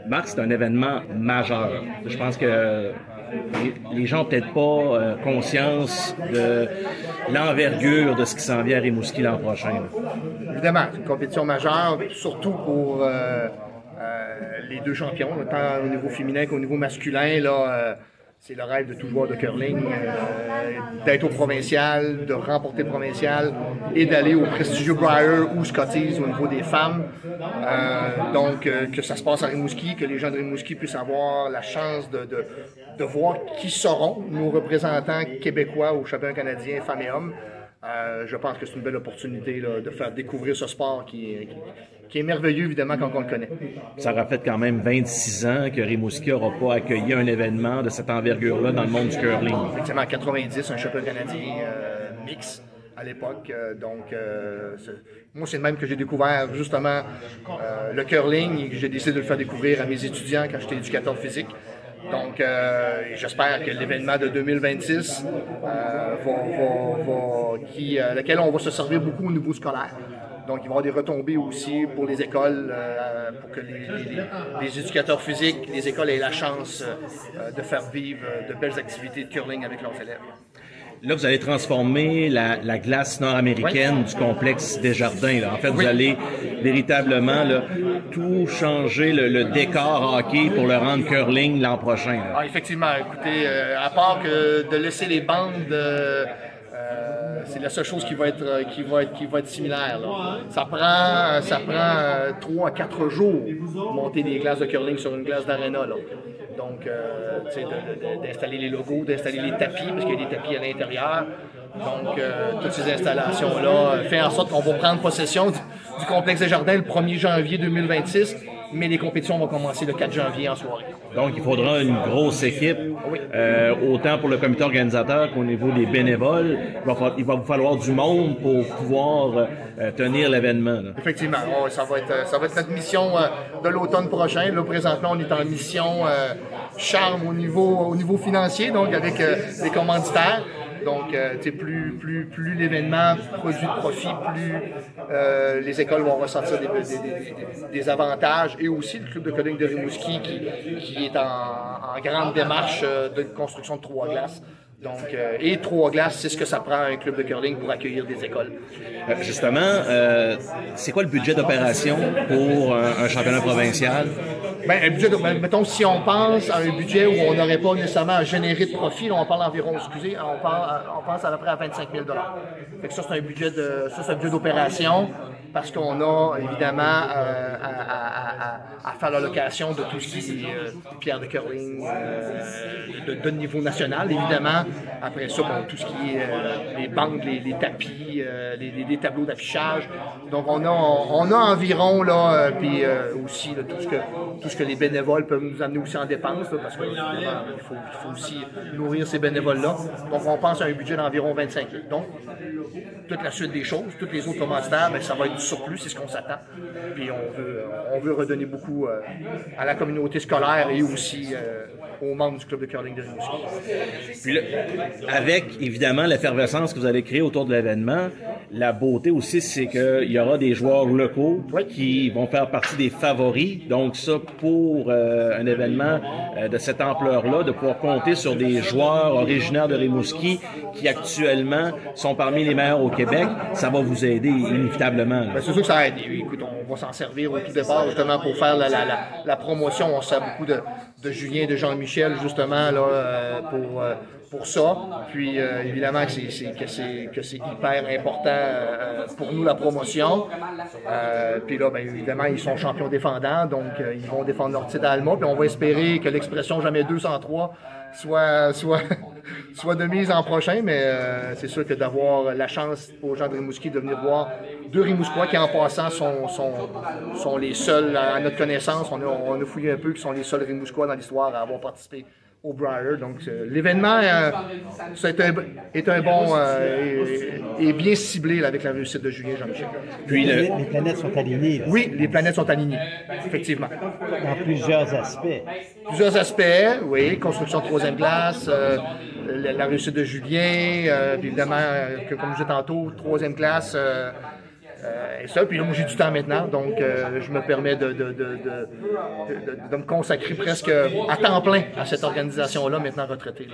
Marc, c'est un événement majeur. Je pense que les gens n'ont peut-être pas conscience de l'envergure de ce qui s'en vient à Rimouski l'an prochain. Évidemment, c'est une compétition majeure, surtout pour les deux champions, tant au niveau féminin qu'au niveau masculin. Là, c'est le rêve de tout joueur de curling, d'être au provincial, de remporter le provincial et d'aller au prestigieux Brier ou Scotties au niveau des femmes. Donc, que ça se passe à Rimouski, que les gens de Rimouski puissent avoir la chance de voir qui seront nos représentants québécois au championnat canadien femmes et hommes. Je pense que c'est une belle opportunité là, de faire découvrir ce sport qui est merveilleux, évidemment, quand on le connaît. Ça aura fait quand même 26 ans que Rimouski n'aura pas accueilli un événement de cette envergure-là dans le monde du curling. Effectivement, en 90, un championnat canadien mix à l'époque. Moi, c'est le même que j'ai découvert, justement, le curling et que j'ai décidé de le faire découvrir à mes étudiants quand j'étais éducateur physique. Donc, j'espère que l'événement de 2026, lequel on va se servir beaucoup au niveau scolaire. Donc, il va y avoir des retombées aussi pour les écoles, pour que les éducateurs physiques, les écoles aient la chance de faire vivre de belles activités de curling avec leurs élèves. Là, vous allez transformer la glace nord-américaine du complexe Desjardins. Là. En fait, vous allez véritablement là, tout changer le décor hockey pour le rendre curling l'an prochain. Ah, effectivement. Écoutez, à part que de laisser les bandes, c'est la seule chose qui va être similaire. Là. Ça prend 3 à 4 jours monter des glaces de curling sur une glace d'aréna. Donc, d'installer les logos, d'installer les tapis, parce qu'il y a des tapis à l'intérieur. Donc, toutes ces installations-là font en sorte qu'on va prendre possession du complexe Desjardins le 1er janvier 2026, mais les compétitions vont commencer le 4 janvier en soirée. Donc, il faudra une grosse équipe, oui. Autant pour le comité organisateur qu'au niveau des bénévoles. Il va vous falloir du monde pour pouvoir tenir l'événement. Effectivement, ça va être notre mission de l'automne prochain. Là, présentement, on est en mission charme au niveau financier, donc avec les commanditaires. Donc, plus l'événement produit de profit, plus les écoles vont ressentir des avantages. Et aussi le club de curling de Rimouski qui est en grande démarche de construction de 3 glaces. Donc, et 3 glaces, c'est ce que ça prend un club de curling pour accueillir des écoles. Justement, c'est quoi le budget d'opération pour un championnat provincial? Mettons, si on pense à un budget où on n'aurait pas nécessairement à générer de profit, là, on parle environ, on pense à peu près à 25 000 $. Fait que ça, c'est un budget d'opération parce qu'on a évidemment à faire l'allocation de tout ce qui est pierres de curling de niveau national, évidemment. Après ça, tout ce qui est les bandes, les tapis, les tableaux d'affichage. Donc, on a environ, là, puis aussi là, tout ce que les bénévoles peuvent nous amener aussi en dépenses, là, parce qu'il faut aussi nourrir ces bénévoles-là. Donc, on pense à un budget d'environ 25 000. Donc, toute la suite des choses, toutes les autres commanditaires, ça va être du surplus, c'est ce qu'on s'attend. Puis, on veut redonner beaucoup à la communauté scolaire et aussi aux membres du club de curling de Rimouski. Puis là, avec, évidemment, l'effervescence que vous allez créer autour de l'événement, la beauté aussi, c'est qu'il y aura des joueurs locaux qui vont faire partie des favoris. Donc ça, pour un événement de cette ampleur-là, de pouvoir compter sur des joueurs originaires de Rimouski qui actuellement sont parmi les meilleurs au Québec, ça va vous aider inévitablement. C'est sûr que ça aide. Écoute, on va s'en servir au tout départ justement pour faire la promotion. On sert beaucoup de Julien, de Jean-Michel justement là, pour ça. Puis évidemment que c'est hyper important pour nous la promotion. Puis là, évidemment, ils sont champions défendants, donc ils vont défendre leur titre à Alma. Puis on va espérer que l'expression jamais 203 soit de mise en prochain, mais c'est sûr que d'avoir la chance aux gens de Rimouski de venir voir 2 Rimouskois qui en passant sont les seuls, à notre connaissance, on a fouillé un peu, qui sont les seuls Rimouskois dans l'histoire à avoir participé au Brier. Donc l'événement est un bon et bien ciblé là, avec la réussite de Julien Jean-Michel. Puis les planètes sont alignées. Là. Oui, les planètes sont alignées, effectivement. Dans plusieurs aspects. Plusieurs aspects, oui. Construction de 3e glace, la réussite de Julien, évidemment, comme je disais tantôt, 3e classe. Et ça, puis là, moi, j'ai du temps maintenant, donc je me permets de me consacrer presque à temps plein à cette organisation-là, maintenant retraitée.